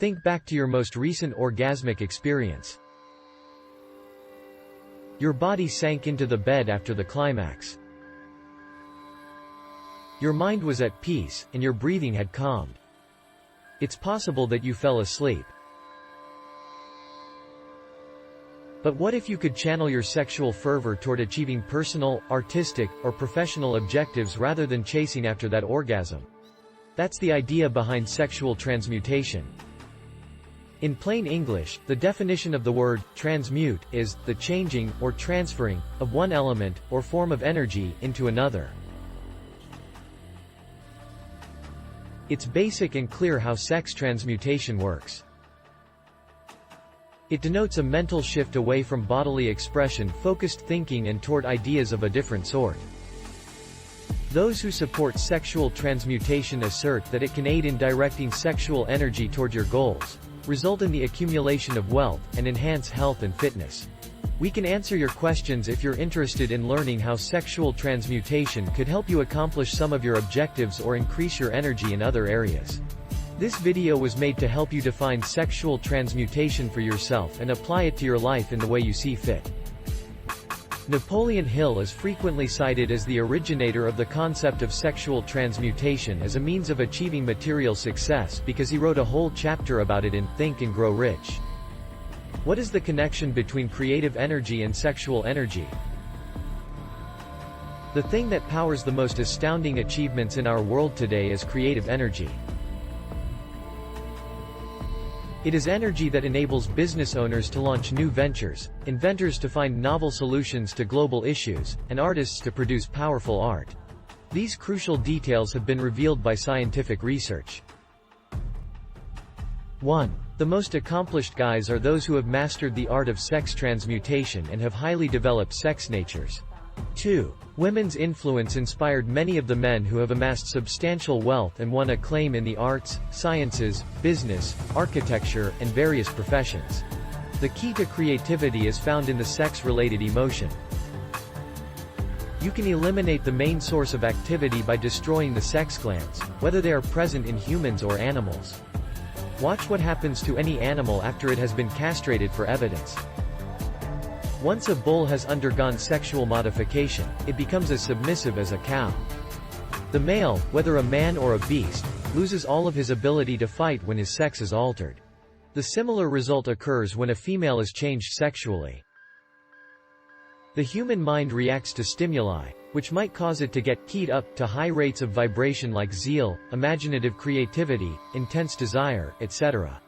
Think back to your most recent orgasmic experience. Your body sank into the bed after the climax. Your mind was at peace, and your breathing had calmed. It's possible that you fell asleep. But what if you could channel your sexual fervor toward achieving personal, artistic, or professional objectives rather than chasing after that orgasm? That's the idea behind sexual transmutation. In plain English, the definition of the word transmute is the changing, or transferring, of one element, or form of energy, into another. It's basic and clear how sex transmutation works. It denotes a mental shift away from bodily expression, focused thinking, and toward ideas of a different sort. Those who support sexual transmutation assert that it can aid in directing sexual energy toward your goals, result in the accumulation of wealth, and enhance health and fitness. We can answer your questions if you're interested in learning how sexual transmutation could help you accomplish some of your objectives or increase your energy in other areas. This video was made to help you define sexual transmutation for yourself and apply it to your life in the way you see fit. Napoleon Hill is frequently cited as the originator of the concept of sexual transmutation as a means of achieving material success because he wrote a whole chapter about it in Think and Grow Rich. What is the connection between creative energy and sexual energy? The thing that powers the most astounding achievements in our world today is creative energy. It is energy that enables business owners to launch new ventures, inventors to find novel solutions to global issues, and artists to produce powerful art. These crucial details have been revealed by scientific research. 1. The most accomplished guys are those who have mastered the art of sex transmutation and have highly developed sex natures. 2. Women's influence inspired many of the men who have amassed substantial wealth and won acclaim in the arts, sciences, business, architecture, and various professions. The key to creativity is found in the sex-related emotion. You can eliminate the main source of activity by destroying the sex glands, whether they are present in humans or animals. Watch what happens to any animal after it has been castrated for evidence. Once a bull has undergone sexual modification, it becomes as submissive as a cow. The male, whether a man or a beast, loses all of his ability to fight when his sex is altered. The similar result occurs when a female is changed sexually. The human mind reacts to stimuli, which might cause it to get keyed up to high rates of vibration like zeal, imaginative creativity, intense desire, etc.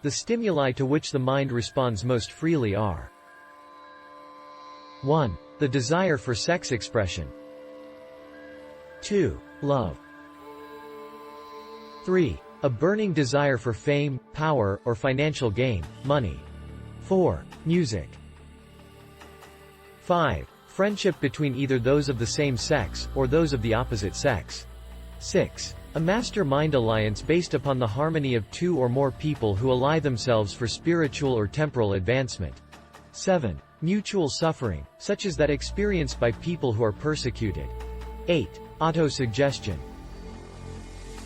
The stimuli to which the mind responds most freely are 1. The desire for sex expression. 2. Love. 3. A burning desire for fame, power, or financial gain, money. 4. Music. 5. Friendship between either those of the same sex, or those of the opposite sex. 6. A master-mind alliance based upon the harmony of two or more people who ally themselves for spiritual or temporal advancement. 7. Mutual suffering, such as that experienced by people who are persecuted. 8. Autosuggestion.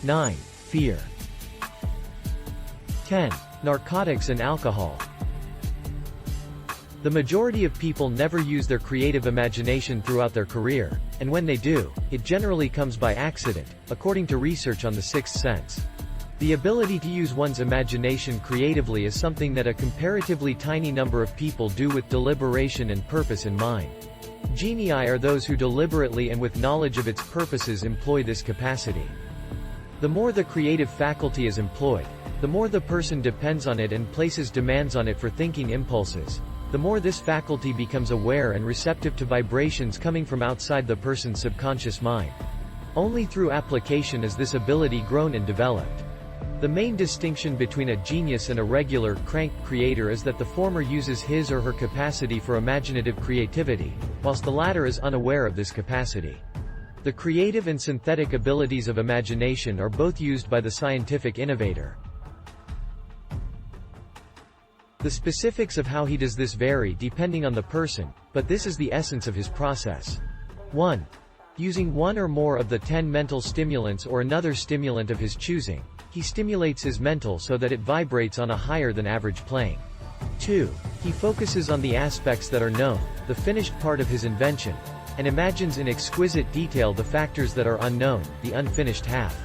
9. Fear. 10. Narcotics and alcohol. The majority of people never use their creative imagination throughout their career, and when they do, it generally comes by accident, according to research on the sixth sense. The ability to use one's imagination creatively is something that a comparatively tiny number of people do with deliberation and purpose in mind. Genii are those who deliberately and with knowledge of its purposes employ this capacity. The more the creative faculty is employed, the more the person depends on it and places demands on it for thinking impulses, the more this faculty becomes aware and receptive to vibrations coming from outside the person's subconscious mind. Only through application is this ability grown and developed. The main distinction between a genius and a regular, crank creator is that the former uses his or her capacity for imaginative creativity, whilst the latter is unaware of this capacity. The creative and synthetic abilities of imagination are both used by the scientific innovator. The specifics of how he does this vary depending on the person, but this is the essence of his process. 1. Using one or more of the 10 mental stimulants or another stimulant of his choosing. He stimulates his mental so that it vibrates on a higher than average plane. 2. He focuses on the aspects that are known, the finished part of his invention, and imagines in exquisite detail the factors that are unknown, the unfinished half.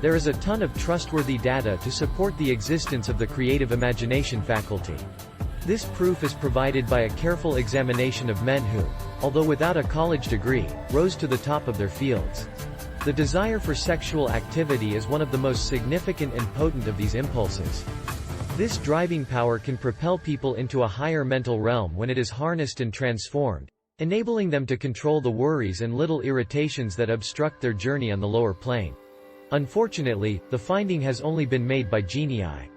There is a ton of trustworthy data to support the existence of the creative imagination faculty. This proof is provided by a careful examination of men who, although without a college degree, rose to the top of their fields. The desire for sexual activity is one of the most significant and potent of these impulses. This driving power can propel people into a higher mental realm when it is harnessed and transformed, enabling them to control the worries and little irritations that obstruct their journey on the lower plane. Unfortunately, the finding has only been made by genii.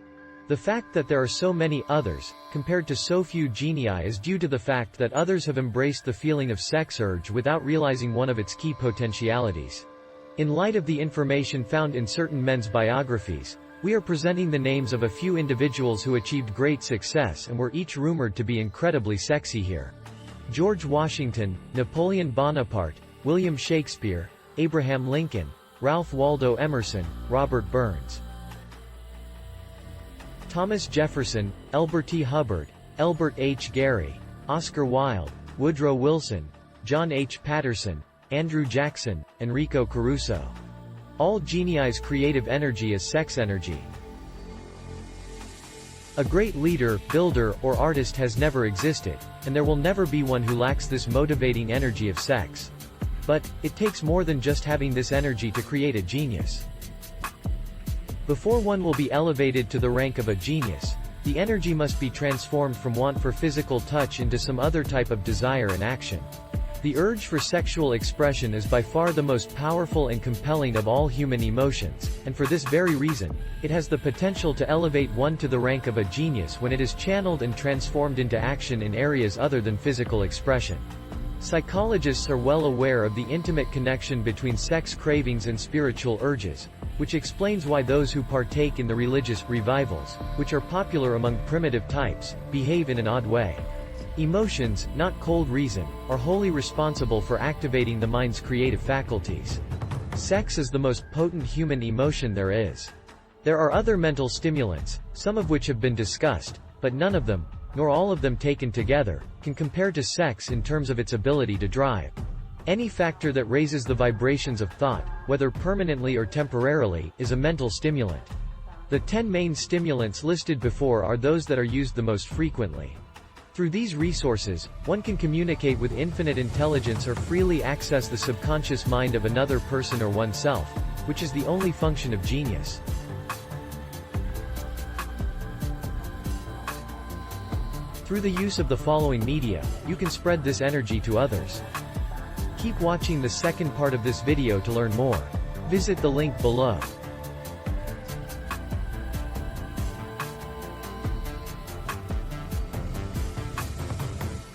The fact that there are so many others, compared to so few genii, is due to the fact that others have embraced the feeling of sex urge without realizing one of its key potentialities. In light of the information found in certain men's biographies, we are presenting the names of a few individuals who achieved great success and were each rumored to be incredibly sexy here. George Washington, Napoleon Bonaparte, William Shakespeare, Abraham Lincoln, Ralph Waldo Emerson, Robert Burns, Thomas Jefferson, Elbert T. Hubbard, Elbert H. Gary, Oscar Wilde, Woodrow Wilson, John H. Patterson, Andrew Jackson, Enrico Caruso. All genii's creative energy is sex energy. A great leader, builder, or artist has never existed, and there will never be one who lacks this motivating energy of sex. But, it takes more than just having this energy to create a genius. Before one will be elevated to the rank of a genius, the energy must be transformed from want for physical touch into some other type of desire and action. The urge for sexual expression is by far the most powerful and compelling of all human emotions, and for this very reason, it has the potential to elevate one to the rank of a genius when it is channeled and transformed into action in areas other than physical expression. Psychologists are well aware of the intimate connection between sex cravings and spiritual urges, which explains why those who partake in the religious revivals, which are popular among primitive types, behave in an odd way. Emotions, not cold reason, are wholly responsible for activating the mind's creative faculties. Sex is the most potent human emotion there is. There are other mental stimulants, some of which have been discussed, but none of them, nor all of them taken together, can compare to sex in terms of its ability to drive any factor that raises the vibrations of thought, whether permanently or temporarily, is a mental stimulant. The 10 main stimulants listed before are those that are used the most frequently. Through these resources, one can communicate with infinite intelligence or freely access the subconscious mind of another person or oneself, which is the only function of genius. Through the use of the following media, you can spread this energy to others. Keep watching the second part of this video to learn more. Visit the link below.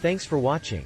Thanks for watching.